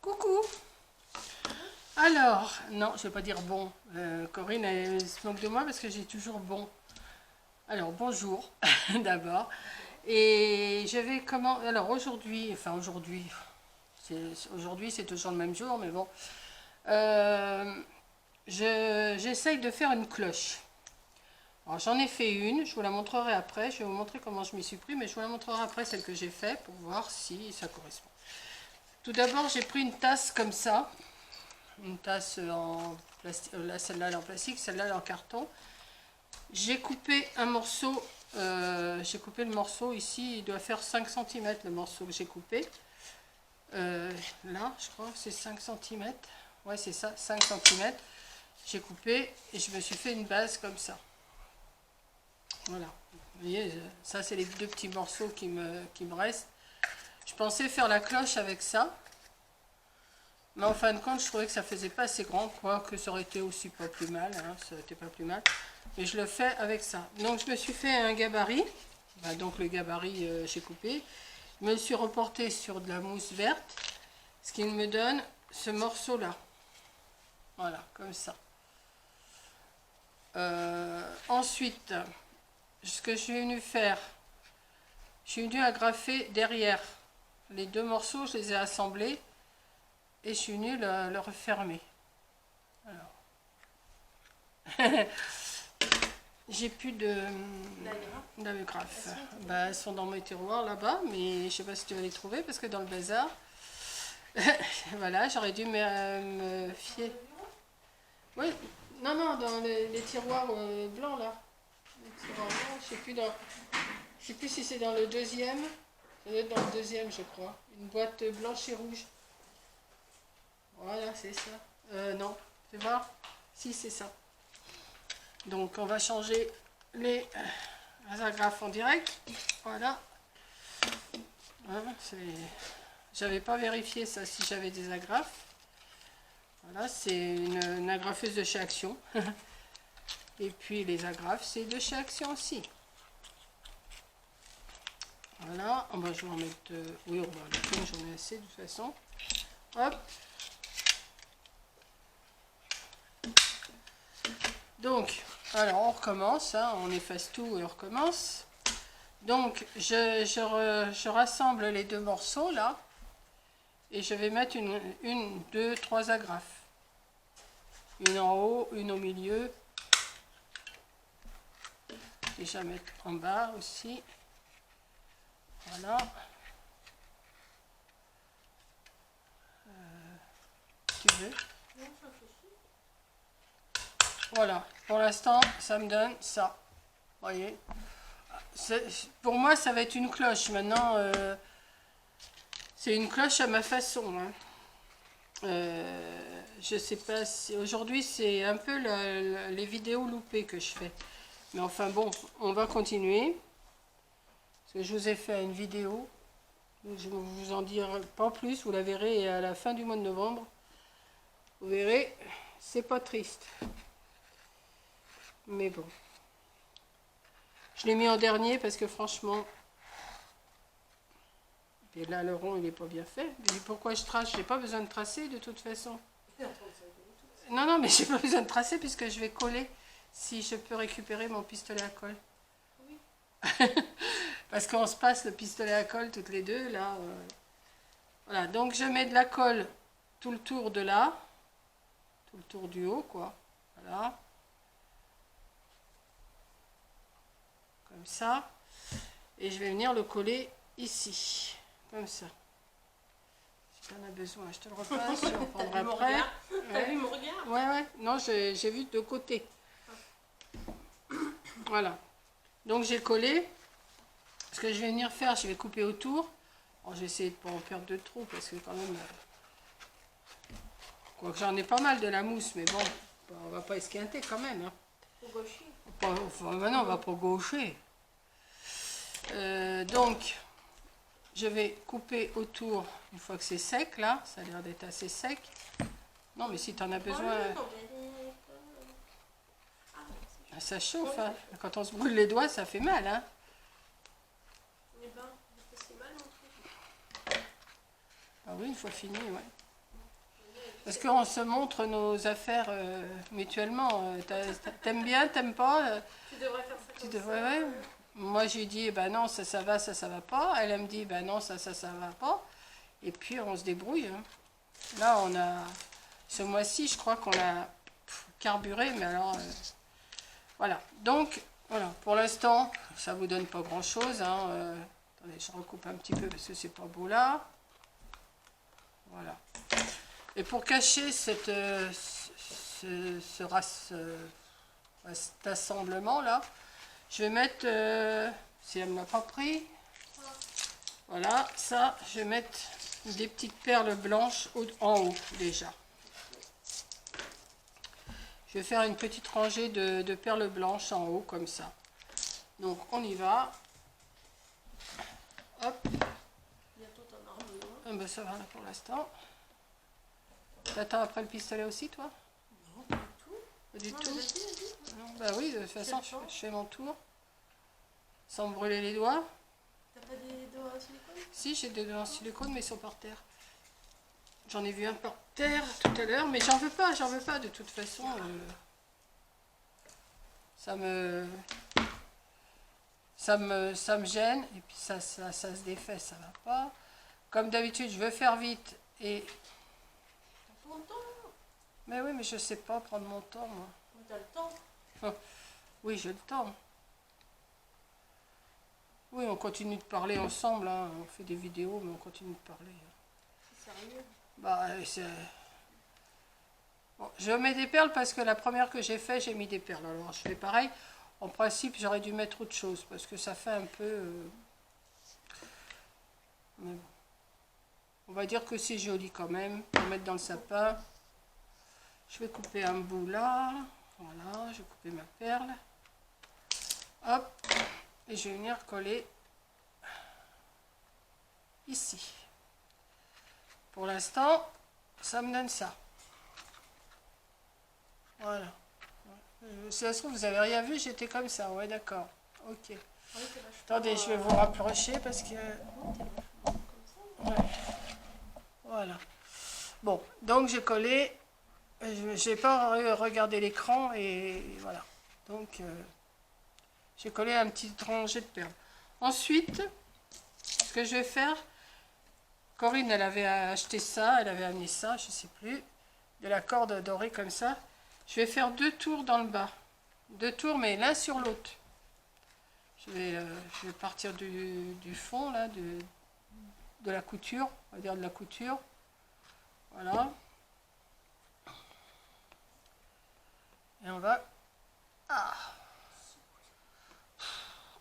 Coucou. Alors, non, je vais pas dire bon. Corinne, elle se moque de moi parce que j'ai toujours bon. Alors, bonjour, d'abord. Et je vais comment... Alors, aujourd'hui, aujourd'hui, c'est toujours le même jour, mais bon. J'essaye de faire une cloche. Alors, j'en ai fait une, je vous la montrerai après. Je vais vous montrer comment je m'y suis pris, mais je vous la montrerai après, celle que j'ai faite, pour voir si ça correspond. Tout d'abord, j'ai pris une tasse comme ça. Une tasse en plastique, celle-là elle est en plastique, celle-là elle est en carton. J'ai coupé un morceau, j'ai coupé le morceau ici, il doit faire 5 cm le morceau que j'ai coupé. Là, je crois que c'est 5 cm. Ouais, c'est ça, 5 cm. J'ai coupé et je me suis fait une base comme ça. Voilà. Vous voyez, ça c'est les deux petits morceaux qui me restent. Je pensais faire la cloche avec ça. Mais en fin de compte, je trouvais que ça faisait pas assez grand, quoi, que ça aurait été aussi pas plus mal, hein, ça aurait été pas plus mal. Mais je le fais avec ça. Donc je me suis fait un gabarit, donc le gabarit j'ai coupé. Je me suis reporté sur de la mousse verte, ce qui me donne ce morceau-là. Voilà, comme ça. Ensuite, ce que je suis venu faire, je suis venu agrafer derrière. Les deux morceaux, je les ai assemblés. Et je suis venue le refermer. Alors. J'ai plus d'agrafes. Elles sont dans mes tiroirs là-bas, mais je ne sais pas si tu vas les trouver parce que dans le bazar, voilà, j'aurais dû me fier. Oui, non, dans les tiroirs blancs là. Les tiroirs blancs, je sais plus si c'est dans le deuxième. Ça doit être dans le deuxième, je crois. Une boîte blanche et rouge. Voilà, c'est ça. Non, tu voir? Si, c'est ça. Donc, on va changer les agrafes en direct. Voilà. Hein, j'avais pas vérifié ça, si j'avais des agrafes. Voilà, c'est une agrafeuse de chez Action. Et puis, les agrafes, c'est de chez Action aussi. Voilà. Oh, je vais en mettre... oui, on va en mettre une, j'en ai assez de toute façon. Hop. Donc, alors on recommence, hein, on efface tout et on recommence. Donc, je rassemble les deux morceaux là, et je vais mettre une, deux, trois agrafes. Une en haut, une au milieu. Déjà mettre en bas aussi. Voilà. Tu veux? Voilà, pour l'instant, ça me donne ça. Voyez, pour moi, ça va être une cloche. Maintenant, c'est une cloche à ma façon. Hein. Je sais pas si aujourd'hui, c'est un peu les vidéos loupées que je fais. Mais enfin bon, on va continuer. Parce que je vous ai fait une vidéo. Je vais vous en dire pas plus. Vous la verrez à la fin du mois de novembre. Vous verrez, c'est pas triste. Mais bon. Je l'ai mis en dernier parce que franchement... Et là, le rond, il n'est pas bien fait. Mais pourquoi je trace? Je n'ai pas besoin de tracer de toute façon. Non, mais j'ai pas besoin de tracer puisque je vais coller si je peux récupérer mon pistolet à colle. Oui. Parce qu'on se passe le pistolet à colle toutes les deux, là. Voilà, donc je mets de la colle tout le tour de là. Tout le tour du haut, quoi. Voilà. Comme ça. Et je vais venir le coller ici. Comme ça. Si tu en as besoin, je te le repasse. Je reprendrai après. T'as vu mon regard? Ouais. Non, j'ai vu de côté. Voilà. Donc j'ai collé. Ce que je vais venir faire, je vais couper autour. Alors, je vais essayer de ne pas en perdre de trop parce que quand même... Quoique j'en ai pas mal de la mousse, mais bon, on va pas esquinter quand même. Hein. Pour gaucher. Maintenant, on va pas gaucher. Donc... Je vais couper autour, une fois que c'est sec, là, ça a l'air d'être assez sec. Non, mais si tu en as besoin... ça chauffe, hein. Quand on se brûle les doigts, ça fait mal, hein. Eh ben, c'est mal mon truc. Ah oui, une fois fini, ouais. Parce qu'on se montre nos affaires mutuellement. T'aimes bien, t'aimes pas Tu devrais faire ça tu comme devrais, ça. ouais. Moi, j'ai dit, bah non, ça va, ça va pas. Elle me dit, bah non, ça va pas. Et puis, on se débrouille. Hein. Là, on a... Ce mois-ci, je crois qu'on a carburé, mais alors... voilà. Donc, voilà. Pour l'instant, ça vous donne pas grand-chose. Hein. Attendez, je recoupe un petit peu parce que c'est pas beau là. Voilà. Et pour cacher cet assemblement là, je vais mettre, si elle ne m'a pas pris, voilà, ça, je vais mettre des petites perles blanches en haut déjà. Je vais faire une petite rangée de perles blanches en haut comme ça. Donc on y va. Hop. Bientôt t'en auras besoin. Ah ben, ça va là pour l'instant. T'attends après le pistolet aussi, toi? Non, pas du tout. Pas du Non, tout? vas-y. Non, bah oui, de toute façon, le temps. je fais mon tour. Sans me brûler les doigts. T'as pas des doigts en silicone? Si, j'ai des doigts en silicone, mais ils sont par terre. J'en ai vu un par terre tout à l'heure, mais j'en veux pas, de toute façon. Ça me gêne, et puis ça se défait, ça va pas. Comme d'habitude, je veux faire vite, et... T'as ton temps. Mais oui, mais je sais pas prendre mon temps, moi. Mais t'as le temps. Oui, j'ai le temps. Oui, on continue de parler ensemble, hein. On fait des vidéos, mais on continue de parler. C'est sérieux. Bah, c'est... Bon, je mets des perles parce que la première que j'ai fait, j'ai mis des perles. Alors, je fais pareil. En principe, j'aurais dû mettre autre chose parce que ça fait un peu... Mais bon. On va dire que c'est joli quand même. On va mettre dans le sapin. Je vais couper un bout là. Voilà, je vais couper ma perle. Hop. Et je vais venir coller ici. Pour l'instant, ça me donne ça. Voilà. Si ça se trouve, vous avez rien vu, j'étais comme ça. Ouais, d'accord. Ok. Oui, t'es vachement, Attendez, je vais vous rapprocher parce que... non, t'es vachement comme ça. Ouais. Voilà. Bon, donc j'ai collé. J'ai pas regardé l'écran et voilà. Donc, j'ai collé un petit rangée de perles. Ensuite, ce que je vais faire, Corinne, elle avait acheté ça, elle avait amené ça, je sais plus, de la corde dorée comme ça. Je vais faire 2 tours dans le bas. 2 tours, mais l'un sur l'autre. Je vais partir du fond, là, de la couture, on va dire de la couture. Voilà. Et on va... Ah!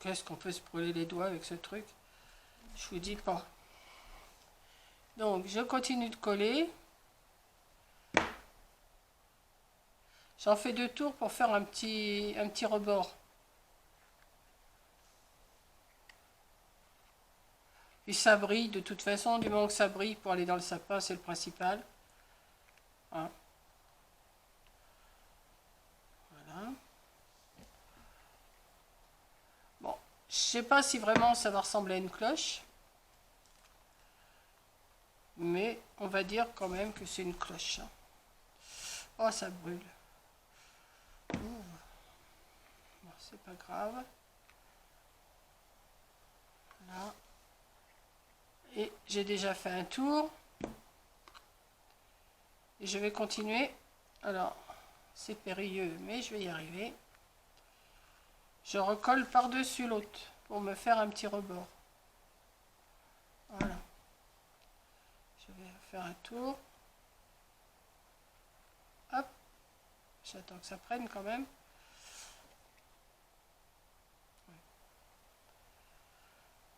Qu'est-ce qu'on peut se brûler les doigts avec ce truc? Je vous dis pas. Donc, je continue de coller. J'en fais 2 tours pour faire un petit rebord. Puis ça brille, de toute façon, du moment que ça brille pour aller dans le sapin, c'est le principal. Hein. Voilà. Bon, je sais pas si vraiment ça va ressembler à une cloche. Mais on va dire quand même que c'est une cloche. Hein. Oh, ça brûle. Bon, c'est pas grave. Là. Et j'ai déjà fait un tour. Et je vais continuer. Alors, c'est périlleux, mais je vais y arriver. Je recolle par-dessus l'autre pour me faire un petit rebord. Voilà. Je vais faire un tour. Hop. J'attends que ça prenne quand même.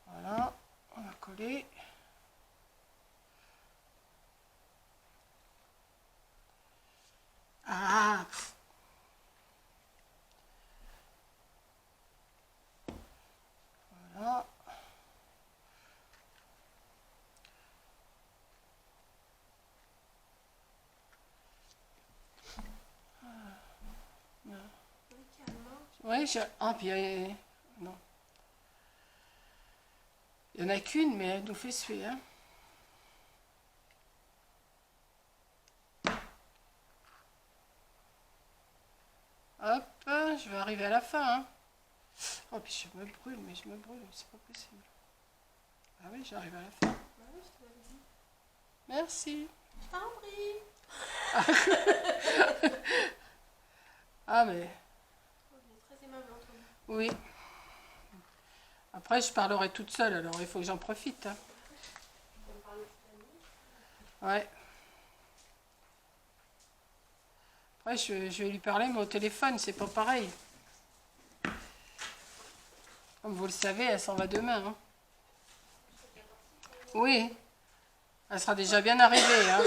Voilà. On va coller. Ah! Voilà. Oui, ah, puis non. Il n'y en a qu'une, mais elle nous fait suer. Hein. je vais arriver à la fin. Hein. Oh, puis je me brûle, mais je me brûle, c'est pas possible. Ah oui, j'arrive à la fin. Bah oui, je te l'avais dit. Merci. Je t'en prie. Ah, mais On est très aimable entre nous. oui. Après, je parlerai toute seule, alors il faut que j'en profite. Hein. On parle toute la nuit. Ouais. Après, je vais lui parler, mais au téléphone, c'est pas pareil. Comme vous le savez, elle s'en va demain. Hein. Oui. Elle sera déjà bien arrivée. Hein.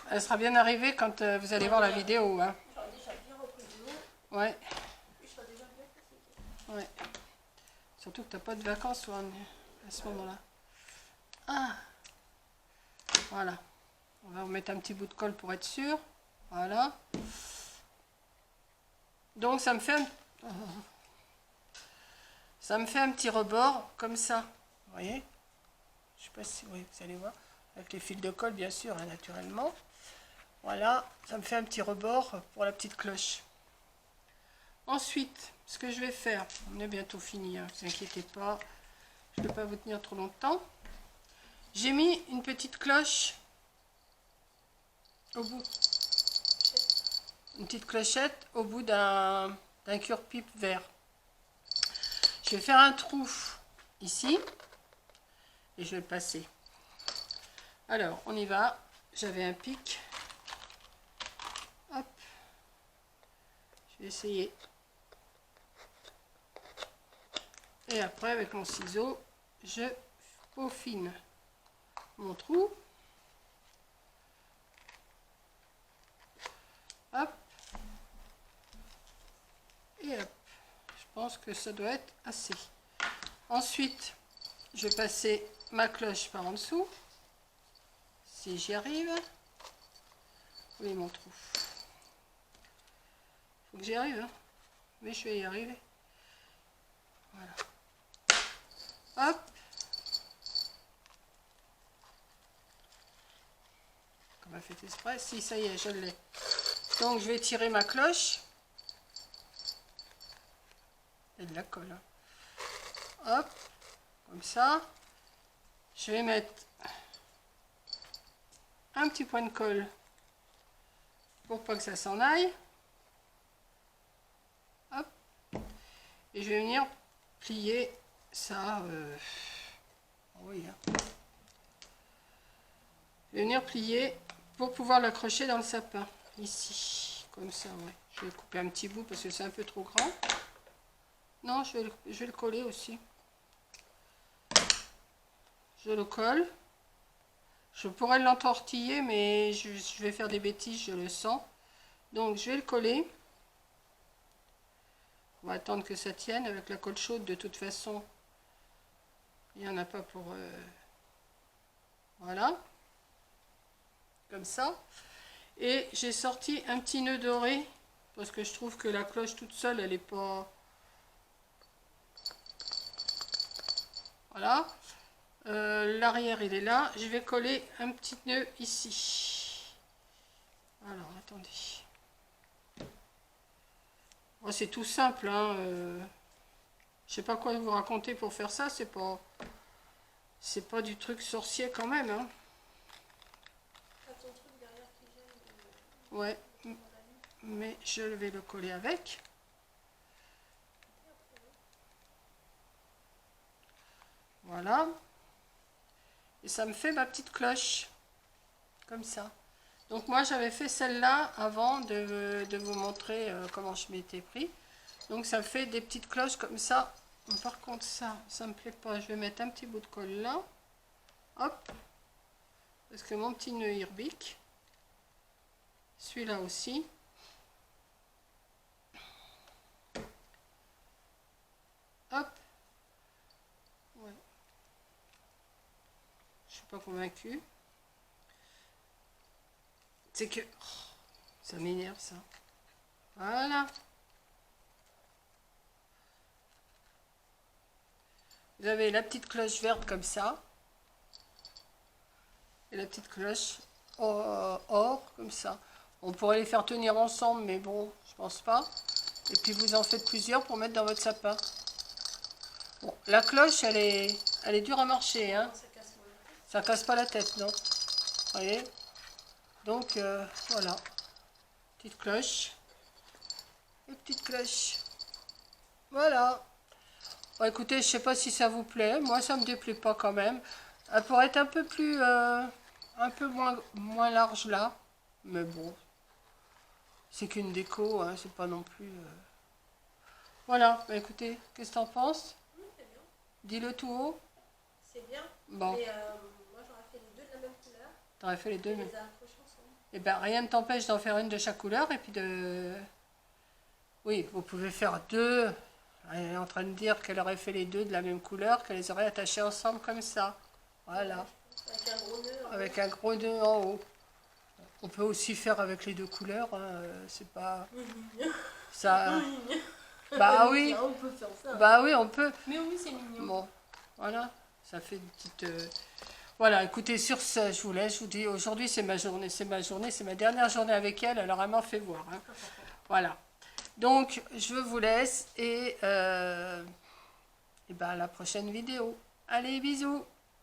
Elle sera bien arrivée quand vous allez voir la vidéo. Hein. J'aurais déjà bien repris du boulot. Ouais. Je serais déjà bien fatiguée. Ouais. Surtout que t'as pas de vacances, toi, à ce moment-là. Ah. Voilà. On va remettre un petit bout de colle pour être sûr. Voilà. Donc ça me fait un petit rebord comme ça. Vous voyez? Je sais pas si oui, vous allez voir. Avec les fils de colle, bien sûr, hein, naturellement. Voilà. Ça me fait un petit rebord pour la petite cloche. Ensuite, ce que je vais faire, on est bientôt fini, hein, ne vous inquiétez pas. Je ne vais pas vous tenir trop longtemps. J'ai mis une petite cloche au bout. Une petite clochette au bout d'un cure-pipe vert. Je vais faire un trou ici et je vais le passer. Alors, on y va. J'avais un pic. Hop. Je vais essayer. Et après, avec mon ciseau, je peaufine mon trou. Hop. Et hop. Je pense que ça doit être assez. Ensuite, je vais passer ma cloche par en dessous. Si j'y arrive. Oui, mon trou. Faut que j'y arrive, hein. Mais je vais y arriver. Voilà. Hop. Comme a fait exprès. Si, ça y est, je l'ai. Donc, je vais tirer ma cloche. Et de la colle. Hein. Hop. Comme ça. Je vais mettre un petit point de colle pour pas que ça s'en aille. Hop. Et je vais venir plier ça. Oui. Hein. Je vais venir plier pour pouvoir l'accrocher dans le sapin. Ici. Comme ça, ouais. Je vais couper un petit bout parce que c'est un peu trop grand. Non, je vais le coller aussi. Je le colle. Je pourrais l'entortiller, mais je vais faire des bêtises, je le sens. Donc, je vais le coller. On va attendre que ça tienne avec la colle chaude. De toute façon, il n'y en a pas pour... Voilà. Comme ça. Et j'ai sorti un petit nœud doré. Parce que je trouve que la cloche toute seule, elle n'est pas... Voilà. L'arrière, il est là. Je vais coller un petit nœud ici. Alors, attendez. Oh, c'est tout simple. Hein, je sais pas quoi vous raconter pour faire ça. C'est pas du truc sorcier quand même. Hein. Ouais. Mais je vais le coller avec. Voilà. Et ça me fait ma petite cloche. Comme ça. Donc moi j'avais fait celle-là avant de vous montrer comment je m'étais pris. Donc ça me fait des petites cloches comme ça. Par contre ça me plaît pas. Je vais mettre un petit bout de colle là. Hop. Parce que mon petit nœud il rebique. Celui-là aussi. Hop. Ouais. Je suis pas convaincue. C'est que... Oh, ça m'énerve ça. Voilà. Vous avez la petite cloche verte comme ça. Et la petite cloche or comme ça. On pourrait les faire tenir ensemble, mais bon, je pense pas. Et puis vous en faites plusieurs pour mettre dans votre sapin. Bon, la cloche, elle est dure à marcher, hein. Ça casse pas la tête, non. Vous voyez? Donc, voilà. Petite cloche. Et petite cloche. Voilà. Bon, écoutez, je sais pas si ça vous plaît. Moi, ça me déplaît pas quand même. Elle pourrait être un peu plus... un peu moins large là. Mais bon. C'est qu'une déco, hein, c'est pas non plus... Voilà, bah, écoutez, qu'est-ce que t'en penses? C'est bien. Dis-le tout haut. C'est bien. Bon. Mais moi, j'aurais fait les deux de la même couleur. T'aurais fait les deux, Et mais... les accrocher ensemble. Eh ben, rien ne t'empêche d'en faire une de chaque couleur et puis de... Oui, vous pouvez faire deux. Elle est en train de dire qu'elle aurait fait les deux de la même couleur, qu'elle les aurait attachés ensemble comme ça. Voilà. Avec un gros nœud. Avec un gros nœud en haut. On peut aussi faire avec les deux couleurs, hein, c'est pas... Ça... Bah oui, On peut faire ça. bah oui, on peut. Mais oui, c'est mignon. Bon, voilà, ça fait une petite... Voilà, écoutez, sur ce, je vous laisse, je vous dis, aujourd'hui c'est ma journée, c'est ma dernière journée avec elle, alors elle m'en fait voir. Hein. Voilà. Donc, je vous laisse et ben, à la prochaine vidéo. Allez, bisous!